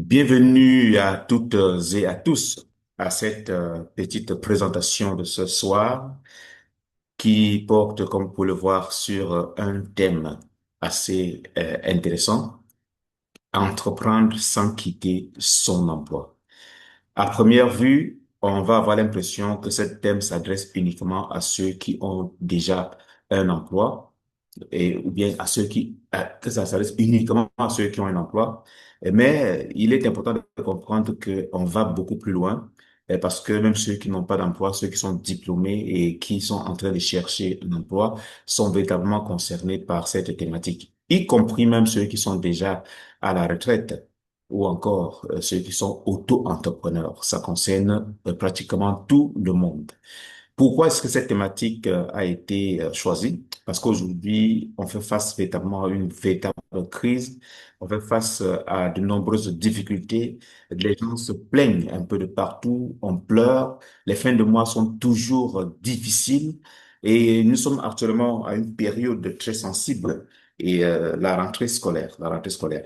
Bienvenue à toutes et à tous à cette petite présentation de ce soir qui porte, comme vous pouvez le voir, sur un thème assez intéressant, entreprendre sans quitter son emploi. À première vue, on va avoir l'impression que ce thème s'adresse uniquement à ceux qui ont déjà un emploi et, ou bien à ceux que ça s'adresse uniquement à ceux qui ont un emploi. Mais il est important de comprendre qu'on va beaucoup plus loin parce que même ceux qui n'ont pas d'emploi, ceux qui sont diplômés et qui sont en train de chercher un emploi sont véritablement concernés par cette thématique, y compris même ceux qui sont déjà à la retraite ou encore ceux qui sont auto-entrepreneurs. Ça concerne pratiquement tout le monde. Pourquoi est-ce que cette thématique a été choisie? Parce qu'aujourd'hui, on fait face véritablement à une véritable crise, on fait face à de nombreuses difficultés, les gens se plaignent un peu de partout, on pleure, les fins de mois sont toujours difficiles et nous sommes actuellement à une période très sensible et la rentrée scolaire.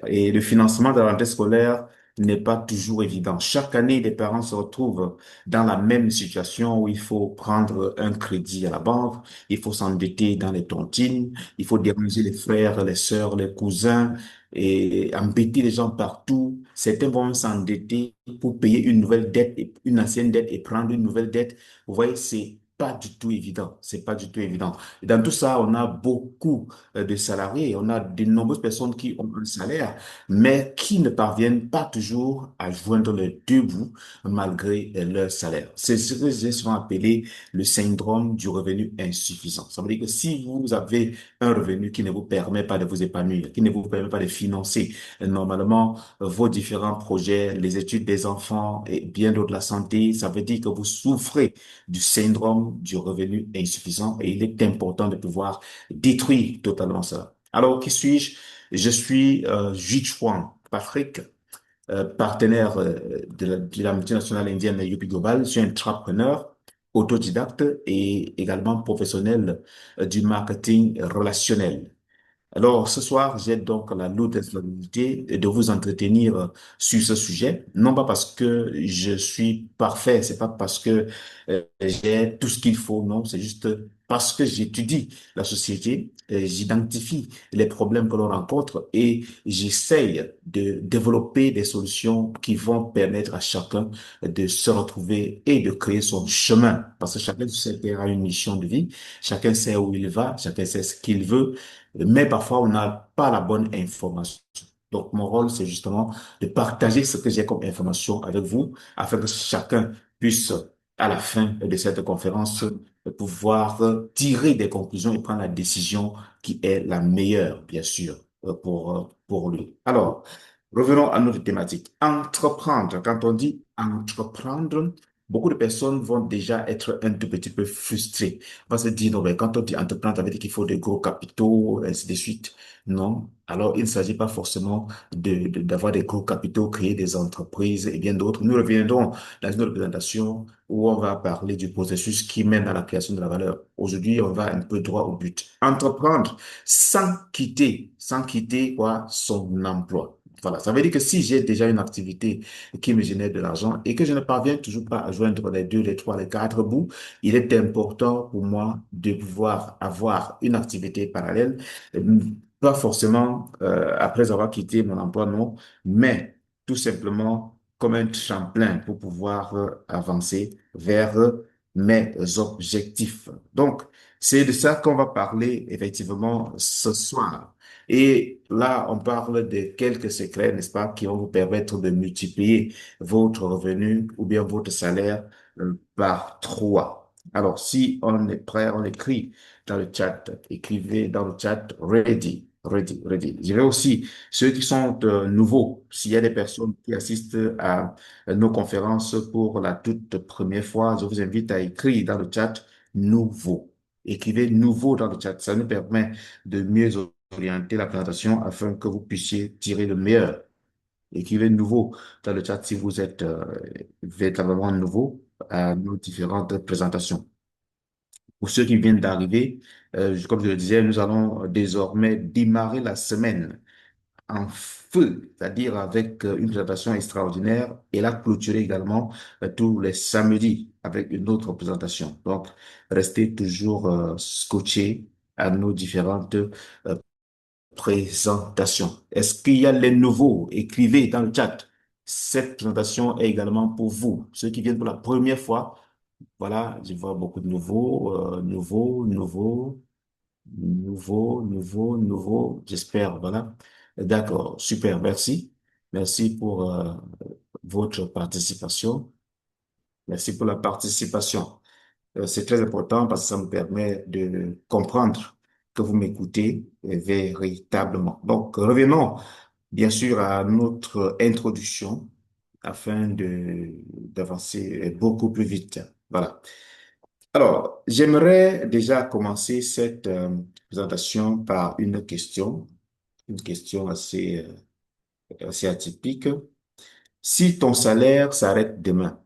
Et le financement de la rentrée scolaire n'est pas toujours évident. Chaque année, les parents se retrouvent dans la même situation où il faut prendre un crédit à la banque, il faut s'endetter dans les tontines, il faut déranger les frères, les sœurs, les cousins et embêter les gens partout. Certains vont s'endetter pour payer une nouvelle dette, une ancienne dette et prendre une nouvelle dette. Vous voyez, c'est pas du tout évident. C'est pas du tout évident. Et dans tout ça, on a beaucoup de salariés, on a de nombreuses personnes qui ont un salaire, mais qui ne parviennent pas toujours à joindre les deux bouts malgré leur salaire. C'est ce que j'ai souvent appelé le syndrome du revenu insuffisant. Ça veut dire que si vous avez un revenu qui ne vous permet pas de vous épanouir, qui ne vous permet pas de financer normalement vos différents projets, les études des enfants et bien d'autres, la santé, ça veut dire que vous souffrez du syndrome du revenu insuffisant et il est important de pouvoir détruire totalement ça. Alors, qui suis-je? Je suis Juchuan Patrick, partenaire de la multinationale indienne Yupi Global. Je suis entrepreneur, autodidacte et également professionnel du marketing relationnel. Alors, ce soir, j'ai donc la lourde responsabilité de vous entretenir sur ce sujet, non pas parce que je suis parfait, c'est pas parce que j'ai tout ce qu'il faut, non, c'est juste parce que j'étudie la société, j'identifie les problèmes que l'on rencontre et j'essaye de développer des solutions qui vont permettre à chacun de se retrouver et de créer son chemin, parce que chacun sait qu'il a une mission de vie, chacun sait où il va, chacun sait ce qu'il veut, mais parfois on n'a pas la bonne information. Donc, mon rôle, c'est justement de partager ce que j'ai comme information avec vous afin que chacun puisse, à la fin de cette conférence, pouvoir tirer des conclusions et prendre la décision qui est la meilleure, bien sûr, pour lui. Alors, revenons à notre thématique. Entreprendre. Quand on dit entreprendre, beaucoup de personnes vont déjà être un tout petit peu frustrées. On va se dire, non, mais quand on dit entreprendre, ça veut dire qu'il faut de gros capitaux, ainsi de suite. Non. Alors, il ne s'agit pas forcément d'avoir des gros capitaux, créer des entreprises et bien d'autres. Nous reviendrons dans une autre présentation où on va parler du processus qui mène à la création de la valeur. Aujourd'hui, on va un peu droit au but. Entreprendre sans quitter quoi, son emploi. Voilà, ça veut dire que si j'ai déjà une activité qui me génère de l'argent et que je ne parviens toujours pas à joindre les deux, les trois, les quatre bouts, il est important pour moi de pouvoir avoir une activité parallèle, pas forcément après avoir quitté mon emploi, non, mais tout simplement comme un tremplin pour pouvoir avancer vers mes objectifs. Donc, c'est de ça qu'on va parler effectivement ce soir. Et là, on parle de quelques secrets, n'est-ce pas, qui vont vous permettre de multiplier votre revenu ou bien votre salaire par trois. Alors, si on est prêt, on écrit dans le chat, écrivez dans le chat ready, ready, ready. Je vais aussi, ceux qui sont nouveaux, s'il y a des personnes qui assistent à nos conférences pour la toute première fois, je vous invite à écrire dans le chat nouveau. Écrivez nouveau dans le chat. Ça nous permet de mieux orienter la présentation afin que vous puissiez tirer le meilleur. Écrivez nouveau dans le chat si vous êtes véritablement nouveau à nos différentes présentations. Pour ceux qui viennent d'arriver, comme je le disais, nous allons désormais démarrer la semaine en feu, c'est-à-dire avec une présentation extraordinaire, et la clôturer également tous les samedis avec une autre présentation. Donc, restez toujours scotché à nos différentes présentations. Est-ce qu'il y a les nouveaux? Écrivez dans le chat. Cette présentation est également pour vous, ceux qui viennent pour la première fois. Voilà, je vois beaucoup de nouveaux, nouveaux, j'espère, voilà. D'accord, super, merci. Merci pour votre participation. Merci pour la participation. C'est très important parce que ça me permet de comprendre que vous m'écoutez véritablement. Donc, revenons bien sûr à notre introduction afin d'avancer beaucoup plus vite. Voilà. Alors, j'aimerais déjà commencer cette présentation par une question assez atypique. Si ton salaire s'arrête demain,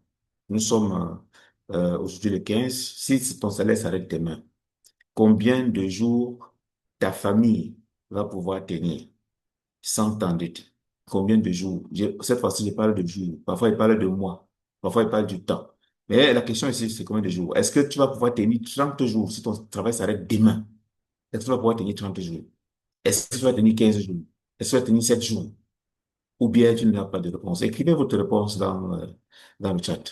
nous sommes aujourd'hui le 15, si ton salaire s'arrête demain, combien de jours ta famille va pouvoir tenir sans t'endetter? Combien de jours? Cette fois-ci, je parle de jours. Parfois, il parle de mois. Parfois, il parle du temps. Mais la question ici, c'est combien de jours? Est-ce que tu vas pouvoir tenir 30 jours si ton travail s'arrête demain? Est-ce que tu vas pouvoir tenir 30 jours? Est-ce que tu vas tenir 15 jours? Est-ce que tu vas tenir 7 jours? Ou bien tu n'as pas de réponse? Écrivez votre réponse dans le chat.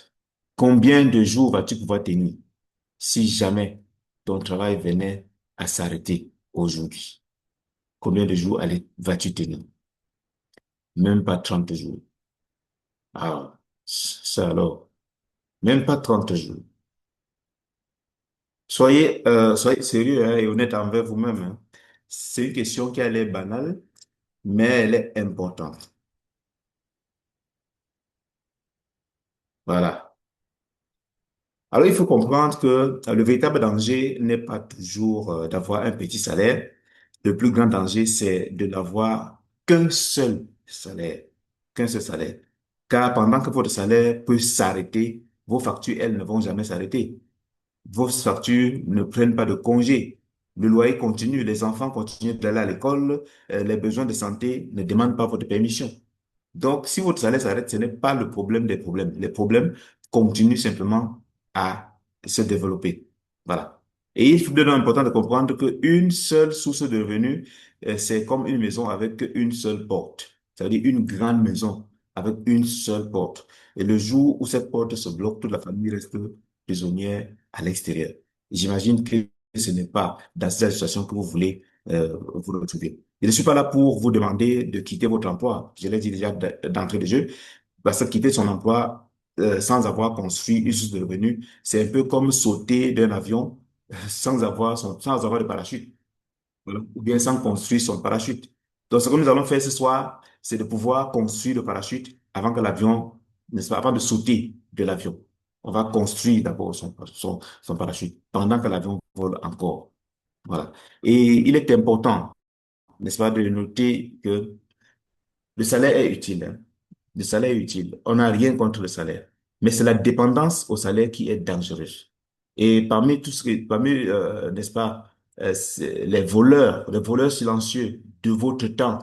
Combien de jours vas-tu pouvoir tenir si jamais ton travail venait à s'arrêter aujourd'hui? Combien de jours vas-tu tenir? Même pas 30 jours. Ah, ça alors. Même pas 30 jours. Soyez sérieux hein, et honnête envers vous-même. Hein. C'est une question qui elle est banale, mais elle est importante. Voilà. Alors, il faut comprendre que le véritable danger n'est pas toujours d'avoir un petit salaire. Le plus grand danger, c'est de n'avoir qu'un seul salaire. Qu'un seul salaire. Car pendant que votre salaire peut s'arrêter, vos factures, elles, ne vont jamais s'arrêter. Vos factures ne prennent pas de congé. Le loyer continue, les enfants continuent d'aller à l'école, les besoins de santé ne demandent pas votre permission. Donc, si votre salaire s'arrête, ce n'est pas le problème des problèmes. Les problèmes continuent simplement à se développer. Voilà. Et il est important de comprendre qu'une seule source de revenus, c'est comme une maison avec une seule porte. C'est-à-dire une grande maison avec une seule porte. Et le jour où cette porte se bloque, toute la famille reste prisonnière à l'extérieur. J'imagine que ce n'est pas dans cette situation que vous voulez vous retrouver. Je ne suis pas là pour vous demander de quitter votre emploi. Je l'ai dit déjà d'entrée de jeu. Parce que quitter son emploi sans avoir construit une source de revenus, c'est un peu comme sauter d'un avion sans avoir de parachute. Voilà. Ou bien sans construire son parachute. Donc, ce que nous allons faire ce soir, c'est de pouvoir construire le parachute avant que l'avion, n'est-ce pas, avant de sauter de l'avion. On va construire d'abord son parachute pendant que l'avion vole encore. Voilà. Et il est important, n'est-ce pas, de noter que le salaire est utile. Hein. Le salaire est utile. On n'a rien contre le salaire. Mais c'est la dépendance au salaire qui est dangereuse. Et parmi tout ce que, parmi, n'est-ce pas, les voleurs silencieux de votre temps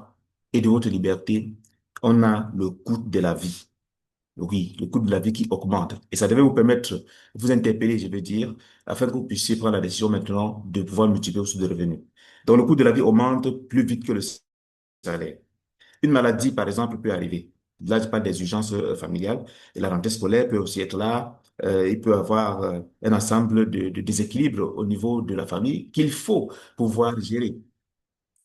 et de votre liberté, on a le coût de la vie. Oui, le coût de la vie qui augmente. Et ça devait vous permettre, vous interpeller, je veux dire, afin que vous puissiez prendre la décision maintenant de pouvoir multiplier vos sources de revenus. Donc, le coût de la vie augmente plus vite que le salaire. Une maladie, par exemple, peut arriver. Là, je parle des urgences familiales. Et la rentrée scolaire peut aussi être là. Il peut y avoir un ensemble de déséquilibres au niveau de la famille qu'il faut pouvoir gérer.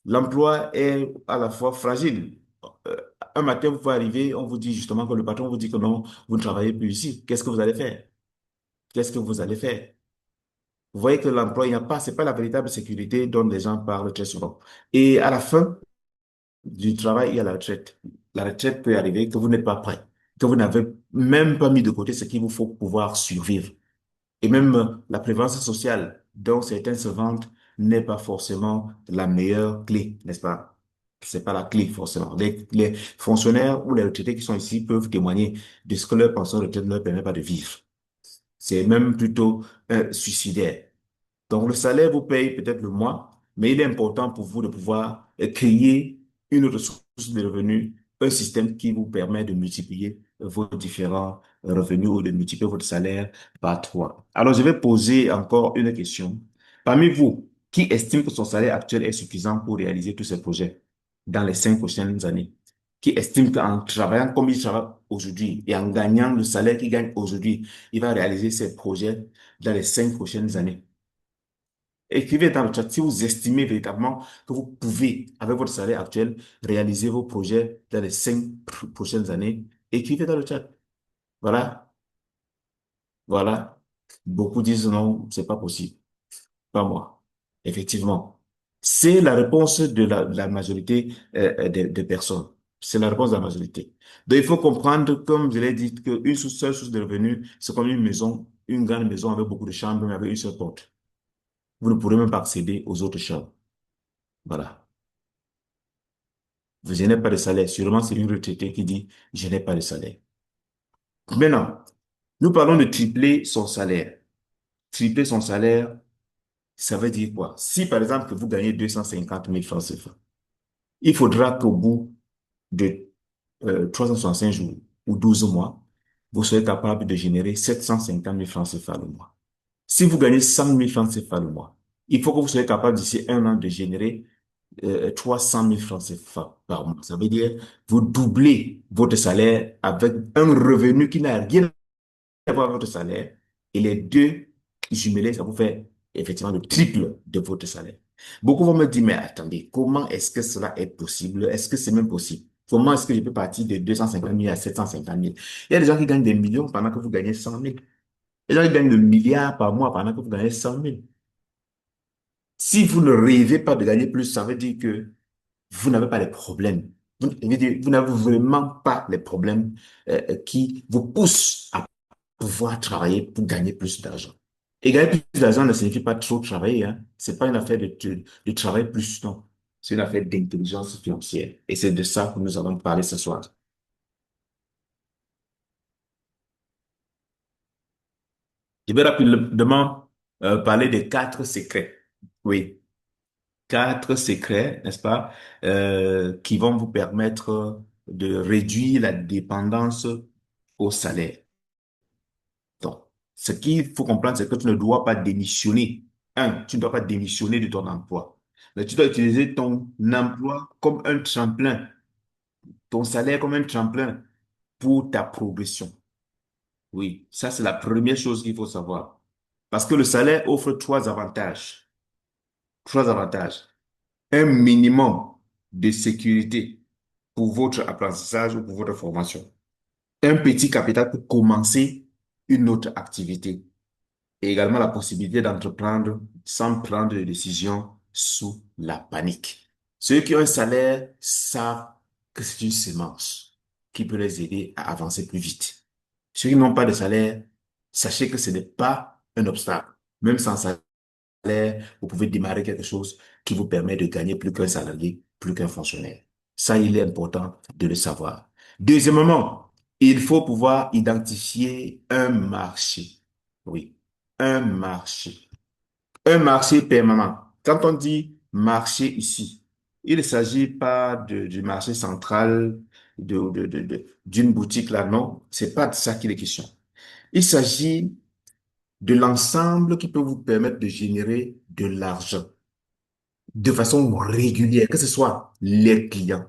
L'emploi est à la fois fragile. Euh, un matin, vous pouvez arriver, on vous dit justement que le patron vous dit que non, vous ne travaillez plus ici. Qu'est-ce que vous allez faire? Qu'est-ce que vous allez faire? Vous voyez que l'emploi, il n'y a pas, c'est pas la véritable sécurité dont les gens parlent très souvent. Et à la fin, du travail et à la retraite. La retraite peut arriver que vous n'êtes pas prêt, que vous n'avez même pas mis de côté ce qu'il vous faut pour pouvoir survivre. Et même la prévoyance sociale dont certains se vantent n'est pas forcément la meilleure clé, n'est-ce pas? C'est pas la clé forcément. Les fonctionnaires ou les retraités qui sont ici peuvent témoigner de ce que leur pension de retraite ne leur permet pas de vivre. C'est même plutôt suicidaire. Donc, le salaire vous paye peut-être le mois, mais il est important pour vous de pouvoir créer une ressource de revenus, un système qui vous permet de multiplier vos différents revenus ou de multiplier votre salaire par trois. Alors, je vais poser encore une question. Parmi vous, qui estime que son salaire actuel est suffisant pour réaliser tous ses projets dans les 5 prochaines années? Qui estime qu'en travaillant comme il travaille aujourd'hui et en gagnant le salaire qu'il gagne aujourd'hui, il va réaliser ses projets dans les 5 prochaines années? Écrivez dans le chat si vous estimez véritablement que vous pouvez, avec votre salaire actuel, réaliser vos projets dans les 5 prochaines années. Écrivez dans le chat. Voilà, voilà. Beaucoup disent non, c'est pas possible. Pas moi. Effectivement. C'est la réponse de la majorité des personnes. C'est la réponse de la majorité. Donc, il faut comprendre, comme je l'ai dit, qu'une seule source de revenus, c'est comme une maison, une grande maison avec beaucoup de chambres, mais avec une seule porte. Vous ne pourrez même pas accéder aux autres chambres. Voilà. Je n'ai pas de salaire. Sûrement, c'est une retraitée qui dit, je n'ai pas de salaire. Maintenant, nous parlons de tripler son salaire. Tripler son salaire, ça veut dire quoi? Si, par exemple, vous gagnez 250 000 francs CFA, il faudra qu'au bout de 365 jours ou 12 mois, vous soyez capable de générer 750 000 francs CFA le mois. Si vous gagnez 100 000 francs CFA le mois, il faut que vous soyez capable d'ici un an de générer 300 000 francs CFA par mois. Ça veut dire vous doublez votre salaire avec un revenu qui n'a rien à voir avec votre salaire et les deux jumelés, ça vous fait effectivement le triple de votre salaire. Beaucoup vont me dire, mais attendez, comment est-ce que cela est possible? Est-ce que c'est même possible? Comment est-ce que je peux partir de 250 000 à 750 000? Il y a des gens qui gagnent des millions pendant que vous gagnez 100 000. Il y a des gens qui gagnent des milliards par mois pendant que vous gagnez 100 000. Si vous ne rêvez pas de gagner plus, ça veut dire que vous n'avez pas les problèmes. Je veux dire, vous n'avez vraiment pas les problèmes qui vous poussent à pouvoir travailler pour gagner plus d'argent. Et gagner plus d'argent ne signifie pas trop travailler, hein. C'est pas une affaire de travailler plus, non. C'est une affaire d'intelligence financière. Et c'est de ça que nous allons parler ce soir. Je vais rapidement parler des 4 secrets. Oui, 4 secrets, n'est-ce pas, qui vont vous permettre de réduire la dépendance au salaire. Donc, ce qu'il faut comprendre, c'est que tu ne dois pas démissionner. Tu ne dois pas démissionner de ton emploi. Mais tu dois utiliser ton emploi comme un tremplin, ton salaire comme un tremplin pour ta progression. Oui, ça, c'est la première chose qu'il faut savoir. Parce que le salaire offre 3 avantages. 3 avantages. Un minimum de sécurité pour votre apprentissage ou pour votre formation. Un petit capital pour commencer une autre activité. Et également la possibilité d'entreprendre sans prendre de décision sous la panique. Ceux qui ont un salaire savent que c'est une semence qui peut les aider à avancer plus vite. Ceux qui n'ont pas de salaire, sachez que ce n'est pas un obstacle. Même sans salaire, vous pouvez démarrer quelque chose qui vous permet de gagner plus qu'un salarié, plus qu'un fonctionnaire. Ça, il est important de le savoir. Deuxièmement, il faut pouvoir identifier un marché. Oui, un marché. Un marché permanent. Quand on dit marché ici, il ne s'agit pas du marché central d'une boutique là, non. C'est pas de ça qu'il est question. Il s'agit de l'ensemble qui peut vous permettre de générer de l'argent de façon régulière, que ce soit les clients,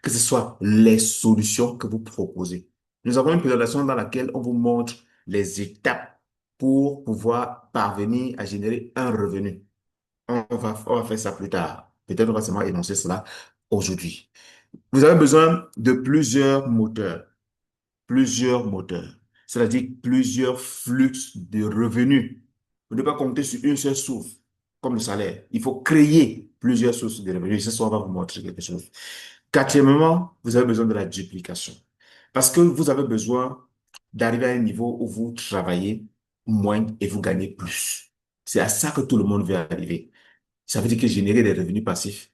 que ce soit les solutions que vous proposez. Nous avons une présentation dans laquelle on vous montre les étapes pour pouvoir parvenir à générer un revenu. On va faire ça plus tard. Peut-être on va seulement énoncer cela aujourd'hui. Vous avez besoin de plusieurs moteurs. Plusieurs moteurs. C'est-à-dire plusieurs flux de revenus. Vous ne pouvez pas compter sur une seule source, comme le salaire. Il faut créer plusieurs sources de revenus. Ce soir, on va vous montrer quelque chose. Quatrièmement, vous avez besoin de la duplication. Parce que vous avez besoin d'arriver à un niveau où vous travaillez moins et vous gagnez plus. C'est à ça que tout le monde veut arriver. Ça veut dire que générer des revenus passifs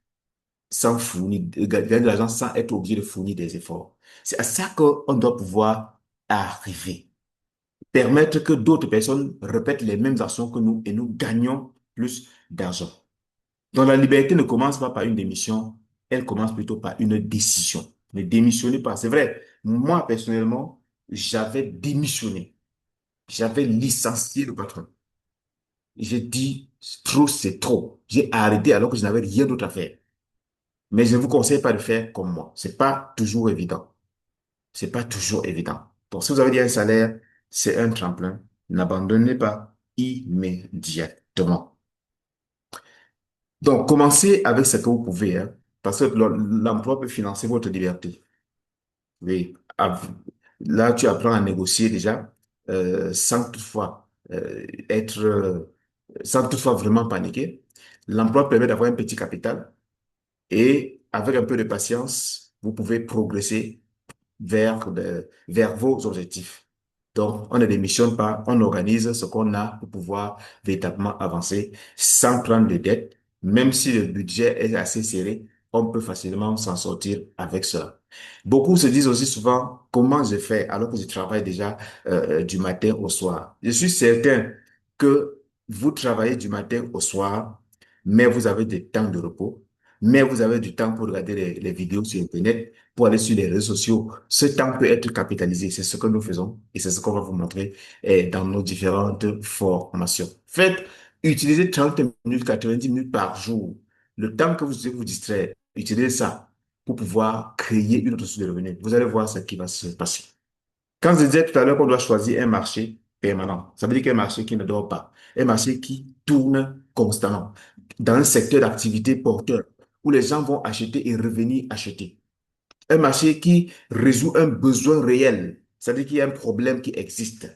sans fournir, gagner de l'argent sans être obligé de fournir des efforts. C'est à ça qu'on doit pouvoir arriver. Permettre que d'autres personnes répètent les mêmes actions que nous et nous gagnons plus d'argent. Donc la liberté ne commence pas par une démission, elle commence plutôt par une décision. Ne démissionnez pas. C'est vrai, moi, personnellement, j'avais démissionné. J'avais licencié le patron. J'ai dit, trop, c'est trop. J'ai arrêté alors que je n'avais rien d'autre à faire. Mais je ne vous conseille pas de faire comme moi. C'est pas toujours évident. C'est pas toujours évident. Donc, si vous avez dit un salaire, c'est un tremplin. N'abandonnez pas immédiatement. Donc, commencez avec ce que vous pouvez, hein, parce que l'emploi peut financer votre liberté. Oui. Là, tu apprends à négocier déjà, sans toutefois sans toutefois vraiment paniquer. L'emploi permet d'avoir un petit capital et avec un peu de patience, vous pouvez progresser vers vos objectifs. Donc, on ne démissionne pas, on organise ce qu'on a pour pouvoir véritablement avancer sans prendre de dettes. Même si le budget est assez serré, on peut facilement s'en sortir avec cela. Beaucoup se disent aussi souvent, comment je fais alors que je travaille déjà du matin au soir. Je suis certain que vous travaillez du matin au soir, mais vous avez des temps de repos, mais vous avez du temps pour regarder les vidéos sur Internet, pour aller sur les réseaux sociaux. Ce temps peut être capitalisé. C'est ce que nous faisons et c'est ce qu'on va vous montrer dans nos différentes formations. Faites, utilisez 30 minutes, 90 minutes par jour. Le temps que vous devez vous distraire, utilisez ça pour pouvoir créer une autre source de revenus. Vous allez voir ce qui va se passer. Quand je disais tout à l'heure qu'on doit choisir un marché permanent, ça veut dire qu'un marché qui ne dort pas, un marché qui tourne constamment, dans un secteur d'activité porteur, où les gens vont acheter et revenir acheter. Un marché qui résout un besoin réel. Ça veut dire qu'il y a un problème qui existe.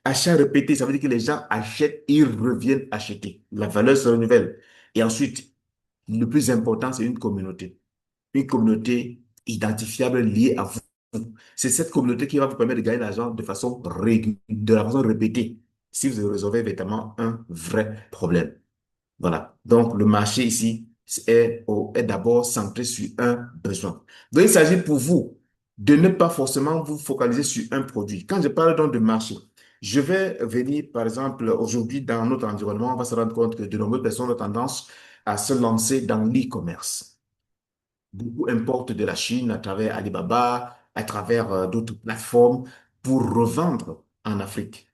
Achat répété, ça veut dire que les gens achètent et ils reviennent acheter. La valeur se renouvelle. Et ensuite, le plus important, c'est une communauté. Une communauté identifiable liée à vous. C'est cette communauté qui va vous permettre de gagner de l'argent de la façon répétée, si vous résolvez véritablement un vrai problème. Voilà. Donc, le marché ici est d'abord centré sur un besoin. Donc, il s'agit pour vous de ne pas forcément vous focaliser sur un produit. Quand je parle donc de marché, je vais venir, par exemple, aujourd'hui, dans notre environnement, on va se rendre compte que de nombreuses personnes ont tendance à se lancer dans l'e-commerce. Beaucoup importent de la Chine à travers Alibaba, à travers d'autres plateformes pour revendre en Afrique,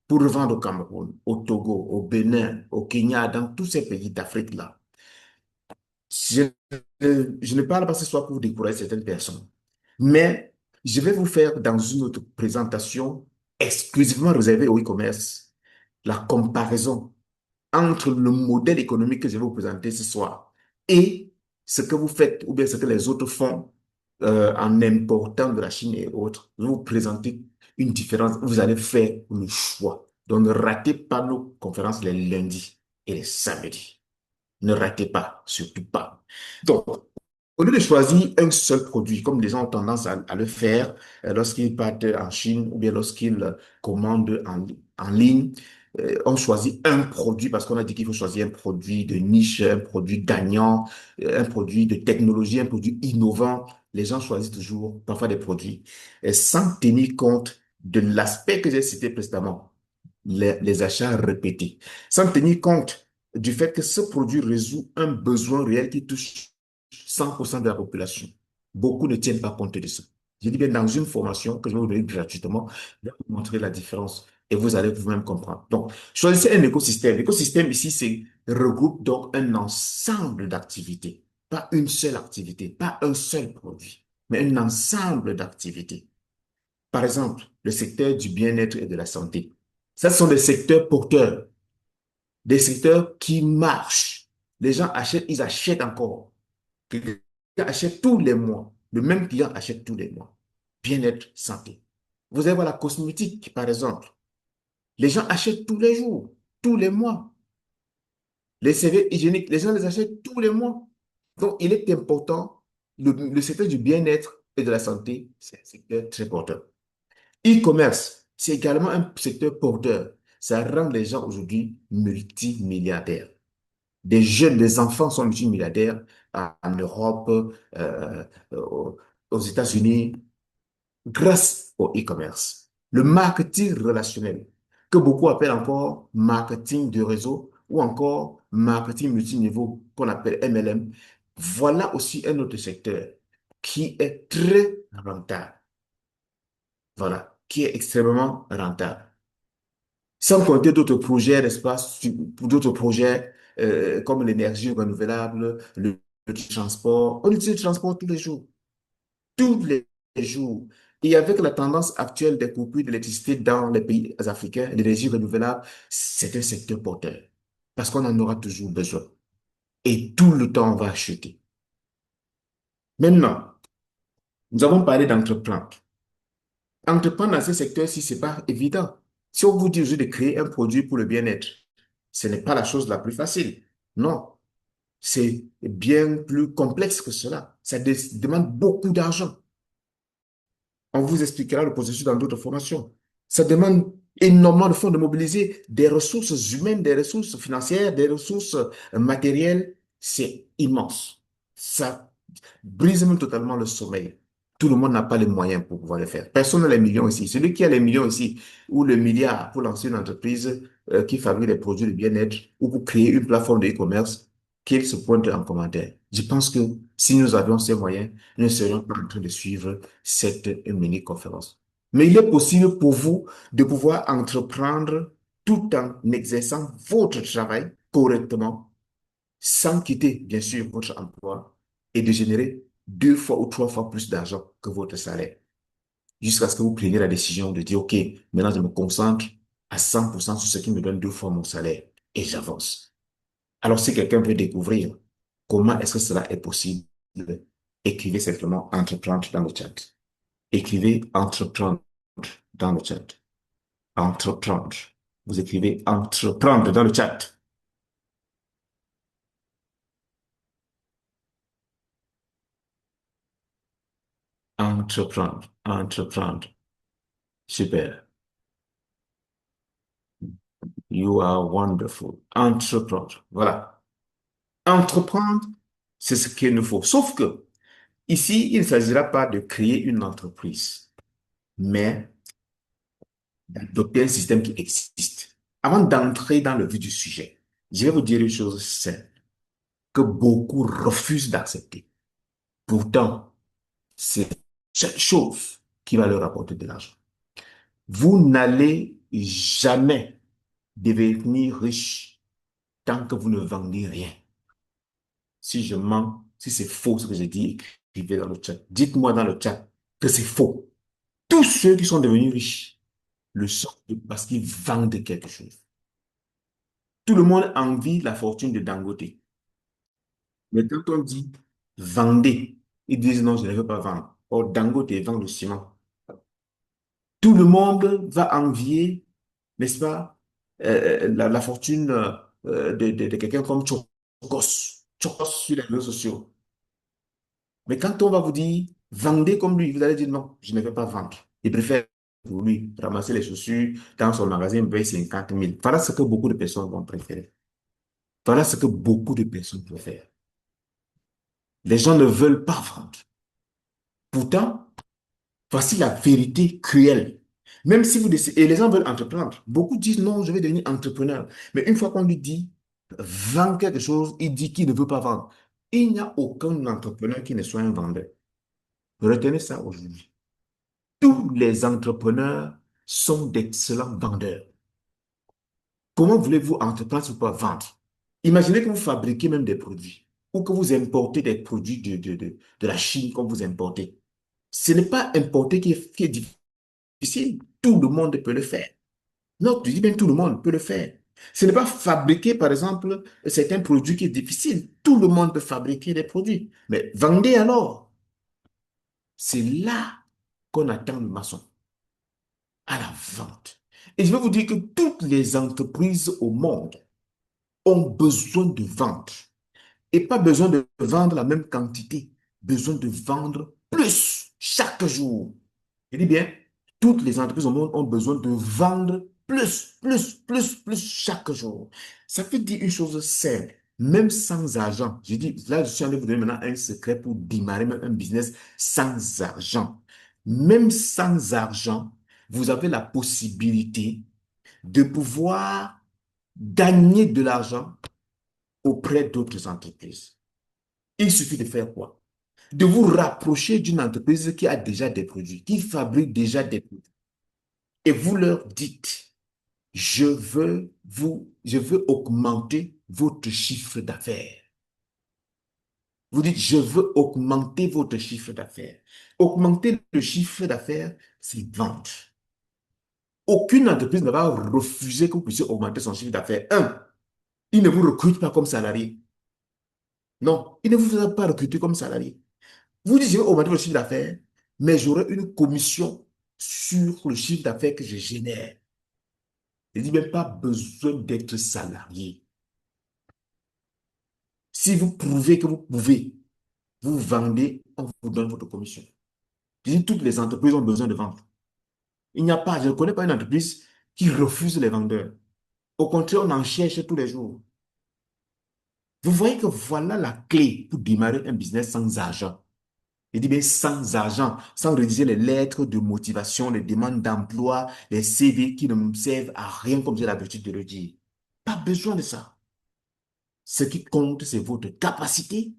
pour revendre au Cameroun, au Togo, au Bénin, au Kenya, dans tous ces pays d'Afrique-là. Je, je ne parle pas ce soir pour décourager certaines personnes, mais je vais vous faire dans une autre présentation exclusivement réservée au e-commerce la comparaison entre le modèle économique que je vais vous présenter ce soir et ce que vous faites ou bien ce que les autres font en important de la Chine et autres. Je vais vous présenter une différence. Vous allez faire le choix. Donc, ne ratez pas nos conférences les lundis et les samedis. Ne ratez pas, surtout pas. Donc, au lieu de choisir un seul produit, comme les gens ont tendance à le faire lorsqu'ils partent en Chine ou bien lorsqu'ils commandent en ligne, on choisit un produit parce qu'on a dit qu'il faut choisir un produit de niche, un produit gagnant, un produit de technologie, un produit innovant. Les gens choisissent toujours parfois des produits sans tenir compte de l'aspect que j'ai cité précédemment, les achats répétés, sans tenir compte du fait que ce produit résout un besoin réel qui touche 100% de la population. Beaucoup ne tiennent pas compte de ça. Je dis bien dans une formation que je vais vous donner gratuitement, je vais vous montrer la différence et vous allez vous-même comprendre. Donc, choisissez un écosystème. L'écosystème ici, c'est regroupe donc un ensemble d'activités, pas une seule activité, pas un seul produit, mais un ensemble d'activités. Par exemple, le secteur du bien-être et de la santé. Ce sont des secteurs porteurs, des secteurs qui marchent. Les gens achètent, ils achètent encore. Quelqu'un achète tous les mois. Le même client achète tous les mois. Bien-être, santé. Vous allez voir la cosmétique, par exemple. Les gens achètent tous les jours, tous les mois. Les serviettes hygiéniques, les gens les achètent tous les mois. Donc, il est important, le secteur du bien-être et de la santé, c'est un secteur très porteur. E-commerce, c'est également un secteur porteur. Ça rend les gens aujourd'hui multimilliardaires. Des jeunes, des enfants sont multimilliardaires en Europe, aux aux États-Unis, grâce au e-commerce. Le marketing relationnel, que beaucoup appellent encore marketing de réseau ou encore marketing multiniveau, qu'on appelle MLM. Voilà aussi un autre secteur qui est très rentable. Voilà, qui est extrêmement rentable. Sans compter d'autres projets, n'est-ce pas, d'autres projets comme l'énergie renouvelable, le transport. On utilise le transport tous les jours. Et avec la tendance actuelle des coupures d'électricité dans les pays africains, l'énergie renouvelable, c'est un secteur porteur. Parce qu'on en aura toujours besoin. Et tout le temps, on va acheter. Maintenant, nous avons parlé d'entreprendre. Entreprendre dans ce secteur-ci, c'est pas évident. Si on vous dit aujourd'hui de créer un produit pour le bien-être, ce n'est pas la chose la plus facile. Non, c'est bien plus complexe que cela. Ça demande beaucoup d'argent. On vous expliquera le processus dans d'autres formations. Ça demande énormément de fonds de mobiliser des ressources humaines, des ressources financières, des ressources matérielles. C'est immense. Ça brise même totalement le sommeil. Tout le monde n'a pas les moyens pour pouvoir le faire. Personne n'a les millions ici. Celui qui a les millions ici, ou le milliard pour lancer une entreprise qui fabrique des produits de bien-être, ou pour créer une plateforme de e-commerce, qu'il se pointe en commentaire. Je pense que si nous avions ces moyens, nous ne serions pas en train de suivre cette mini-conférence. Mais il est possible pour vous de pouvoir entreprendre tout en exerçant votre travail correctement sans quitter, bien sûr, votre emploi et de générer deux fois ou trois fois plus d'argent que votre salaire. Jusqu'à ce que vous preniez la décision de dire, OK, maintenant je me concentre à 100% sur ce qui me donne deux fois mon salaire et j'avance. Alors, si quelqu'un veut découvrir comment est-ce que cela est possible, écrivez simplement entreprendre dans le chat. Écrivez entreprendre dans le chat. Entreprendre. Vous écrivez entreprendre dans le chat. Entreprendre. Entreprendre. Super. You are wonderful. Entreprendre. Voilà. Entreprendre, c'est ce qu'il nous faut. Sauf que ici, il ne s'agira pas de créer une entreprise, mais d'adopter un système qui existe. Avant d'entrer dans le vif du sujet, je vais vous dire une chose simple que beaucoup refusent d'accepter. Pourtant, c'est cette chose qui va leur apporter de l'argent. Vous n'allez jamais devenir riche tant que vous ne vendez rien. Si je mens, si c'est faux ce que j'ai dit, écrivez dans le chat. Dites-moi dans le chat que c'est faux. Tous ceux qui sont devenus riches le sont parce qu'ils vendent quelque chose. Tout le monde envie la fortune de Dangote. Mais quand on dit vendez, ils disent non, je ne veux pas vendre. Or, Dangote vend le ciment. Tout le monde va envier, n'est-ce pas, la fortune de quelqu'un comme Chokos. Chokos sur les réseaux sociaux. Mais quand on va vous dire vendez comme lui, vous allez dire non, je ne vais pas vendre. Il préfère pour lui ramasser les chaussures dans son magasin, payer 50 000. Voilà ce que beaucoup de personnes vont préférer. Voilà ce que beaucoup de personnes préfèrent. Les gens ne veulent pas vendre. Pourtant, voici la vérité cruelle. Même si vous décidez, et les gens veulent entreprendre. Beaucoup disent non, je vais devenir entrepreneur. Mais une fois qu'on lui dit vends quelque chose, il dit qu'il ne veut pas vendre. Il n'y a aucun entrepreneur qui ne soit un vendeur. Retenez ça aujourd'hui. Tous les entrepreneurs sont d'excellents vendeurs. Comment voulez-vous entreprendre sur quoi vendre? Imaginez que vous fabriquez même des produits ou que vous importez des produits de la Chine comme vous importez. Ce n'est pas importer qui est difficile. Tout le monde peut le faire. Non, tu dis bien tout le monde peut le faire. Ce n'est pas fabriquer, par exemple, certains produits qui est difficile. Tout le monde peut fabriquer des produits. Mais vendez alors. C'est là qu'on attend le maçon, à la vente. Et je vais vous dire que toutes les entreprises au monde ont besoin de vendre. Et pas besoin de vendre la même quantité, besoin de vendre plus chaque jour. Je dis bien, toutes les entreprises au monde ont besoin de vendre plus chaque jour. Ça veut dire une chose simple, même sans argent. Je dis, là, je suis en train de vous donner maintenant un secret pour démarrer même un business sans argent. Même sans argent, vous avez la possibilité de pouvoir gagner de l'argent auprès d'autres entreprises. Il suffit de faire quoi? De vous rapprocher d'une entreprise qui a déjà des produits, qui fabrique déjà des produits. Et vous leur dites, je veux augmenter votre chiffre d'affaires. Vous dites, je veux augmenter votre chiffre d'affaires. Augmenter le chiffre d'affaires, c'est vendre. Aucune entreprise ne va refuser que vous puissiez augmenter son chiffre d'affaires. Un, il ne vous recrute pas comme salarié. Non, il ne vous a pas recruté comme salarié. Vous dites, je vais augmenter votre chiffre d'affaires, mais j'aurai une commission sur le chiffre d'affaires que je génère. Je dis même pas besoin d'être salarié. Si vous prouvez que vous pouvez, vous vendez, on vous donne votre commission. Je dis, toutes les entreprises ont besoin de vendre. Il n'y a pas, je ne connais pas une entreprise qui refuse les vendeurs. Au contraire, on en cherche tous les jours. Vous voyez que voilà la clé pour démarrer un business sans argent. Je dis bien sans argent, sans rédiger les lettres de motivation, les demandes d'emploi, les CV qui ne me servent à rien comme j'ai l'habitude de le dire. Pas besoin de ça. Ce qui compte, c'est votre capacité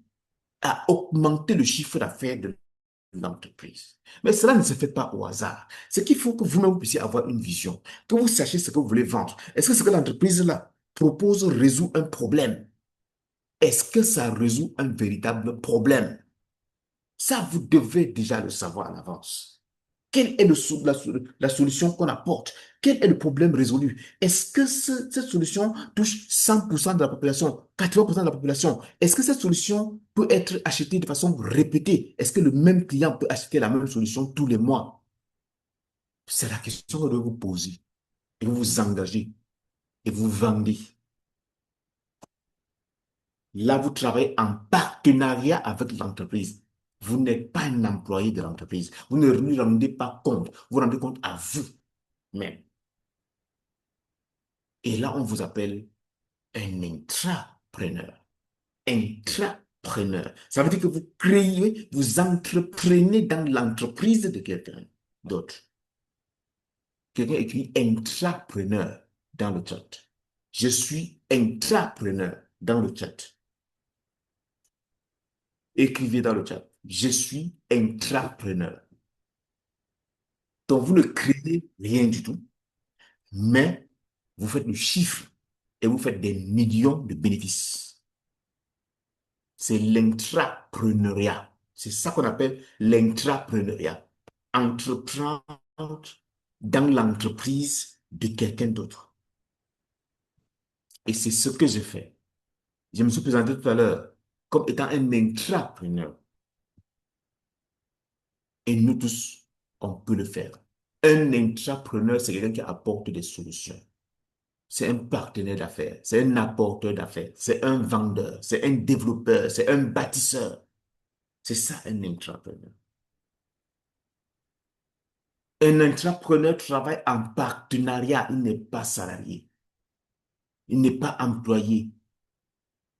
à augmenter le chiffre d'affaires de l'entreprise. Mais cela ne se fait pas au hasard. C'est qu'il faut que vous-même vous puissiez avoir une vision, que vous sachiez ce que vous voulez vendre. Est-ce que ce que l'entreprise-là propose résout un problème? Est-ce que ça résout un véritable problème? Ça, vous devez déjà le savoir à l'avance. Quelle est la solution qu'on apporte? Quel est le problème résolu? Est-ce que cette solution touche 100% de la population, 80% de la population? Est-ce que cette solution peut être achetée de façon répétée? Est-ce que le même client peut acheter la même solution tous les mois? C'est la question que vous devez vous poser. Et vous vous engagez et vous vendez. Là, vous travaillez en partenariat avec l'entreprise. Vous n'êtes pas un employé de l'entreprise. Vous ne lui rendez pas compte. Vous rendez compte à vous-même. Et là, on vous appelle un intrapreneur. Intrapreneur. Ça veut dire que vous créez, vous entreprenez dans l'entreprise de quelqu'un d'autre. Quelqu'un écrit intrapreneur dans le chat. Je suis intrapreneur dans le chat. Écrivez dans le chat. Je suis intrapreneur. Donc, vous ne créez rien du tout, mais vous faites le chiffre et vous faites des millions de bénéfices. C'est l'intrapreneuriat. C'est ça qu'on appelle l'intrapreneuriat. Entreprendre dans l'entreprise de quelqu'un d'autre. Et c'est ce que je fais. Je me suis présenté tout à l'heure comme étant un intrapreneur. Et nous tous, on peut le faire. Un intrapreneur, c'est quelqu'un qui apporte des solutions. C'est un partenaire d'affaires, c'est un apporteur d'affaires, c'est un vendeur, c'est un développeur, c'est un bâtisseur. C'est ça un intrapreneur. Un entrepreneur travaille en partenariat, il n'est pas salarié, il n'est pas employé.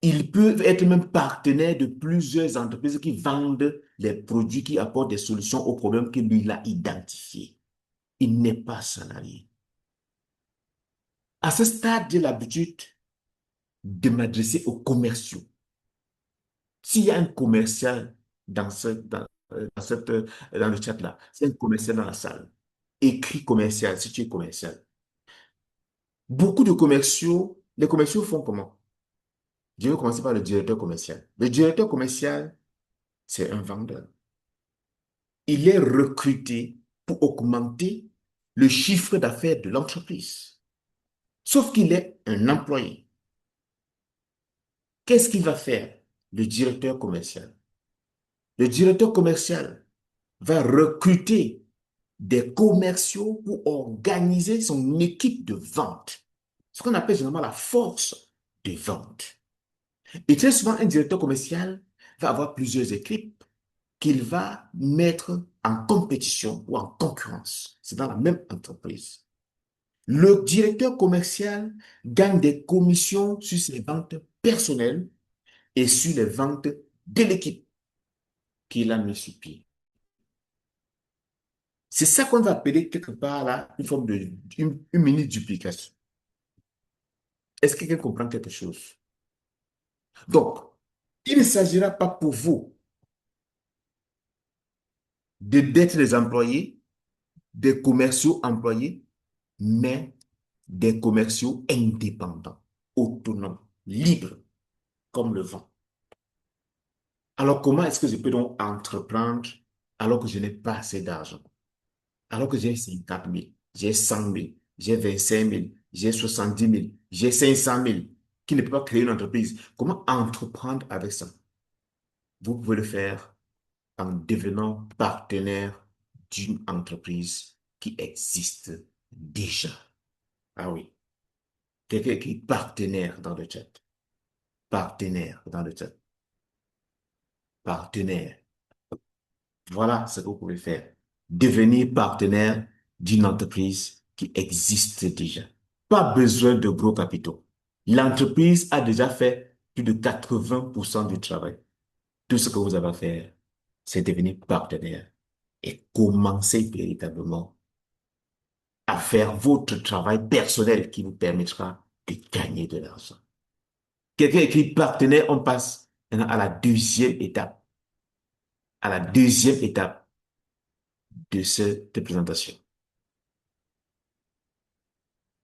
Il peut être même partenaire de plusieurs entreprises qui vendent les produits qui apportent des solutions aux problèmes que lui a identifiés. Il n'est pas salarié. À ce stade, j'ai l'habitude de m'adresser aux commerciaux. S'il y a un commercial dans le chat là, c'est un commercial dans la salle. Écrit commercial, si tu es commercial. Beaucoup de commerciaux, les commerciaux font comment? Je vais commencer par le directeur commercial. Le directeur commercial, c'est un vendeur. Il est recruté pour augmenter le chiffre d'affaires de l'entreprise. Sauf qu'il est un employé. Qu'est-ce qu'il va faire, le directeur commercial? Le directeur commercial va recruter des commerciaux pour organiser son équipe de vente. Ce qu'on appelle généralement la force de vente. Et très souvent, un directeur commercial va avoir plusieurs équipes qu'il va mettre en compétition ou en concurrence. C'est dans la même entreprise. Le directeur commercial gagne des commissions sur ses ventes personnelles et sur les ventes de l'équipe qu'il a mis sur pied. C'est ça qu'on va appeler quelque part là une forme de une mini duplication. Est-ce que quelqu'un comprend quelque chose? Donc, Il ne s'agira pas pour vous d'être des employés, des commerciaux employés, mais des commerciaux indépendants, autonomes, libres, comme le vent. Alors, comment est-ce que je peux donc entreprendre alors que je n'ai pas assez d'argent? Alors que j'ai 50 000, j'ai 100 000, j'ai 25 000, j'ai 70 000, j'ai 500 000, qui ne peut pas créer une entreprise. Comment entreprendre avec ça? Vous pouvez le faire en devenant partenaire d'une entreprise qui existe déjà. Ah oui, quelqu'un qui est partenaire dans le chat. Partenaire dans le chat. Partenaire. Voilà ce que vous pouvez faire. Devenir partenaire d'une entreprise qui existe déjà. Pas besoin de gros capitaux. L'entreprise a déjà fait plus de 80% du travail. Tout ce que vous avez à faire, c'est devenir partenaire et commencer véritablement à faire votre travail personnel qui vous permettra de gagner de l'argent. Quelqu'un écrit partenaire, on passe maintenant à la deuxième étape. À la deuxième étape de cette présentation.